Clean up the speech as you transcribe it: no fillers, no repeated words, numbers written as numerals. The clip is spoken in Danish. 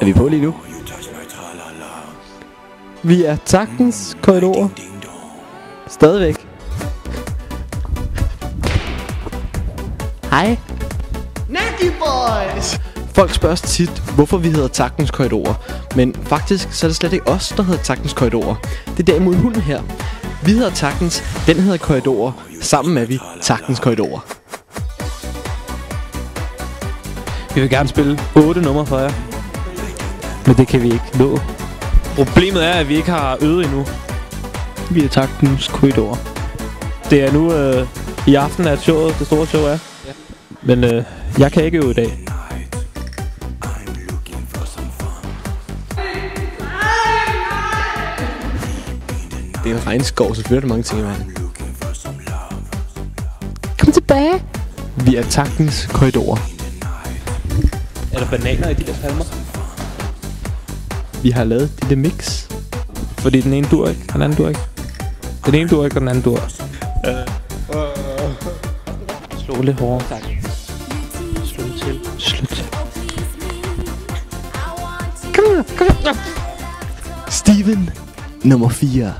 Er vi på lige nu? Vi er taktens korridorer. Stadigvæk. Hej. Natty Boys! Folk spørger tit, hvorfor vi hedder taktens korridorer. Men faktisk så er det slet ikke os, der hedder taktens korridorer. Det er derimod hunden her. Vi hedder taktens, den hedder korridorer. Sammen er vi taktens korridorer. Vi vil gerne spille 8 numre for jer, men det kan vi ikke nå. Problemet er, at vi ikke har øvet endnu. Vi er taktens korridorer. Det er nu i aften, at showet, det store show er. Ja. Men jeg kan ikke øve i dag. Det er en regnskov, så flytter mange ting i verden. Kom tilbage. Vi er taktens korridorer. Er der bananer i de der palmer? Vi har lavet et lille mix. Fordi den ene dur ikke, den anden dur ikke. Den ene dur ikke, og den anden dur. Slå lidt hårdere. Tak. Slå det til. Slut. Kom her, kom her. Steven, nummer 4.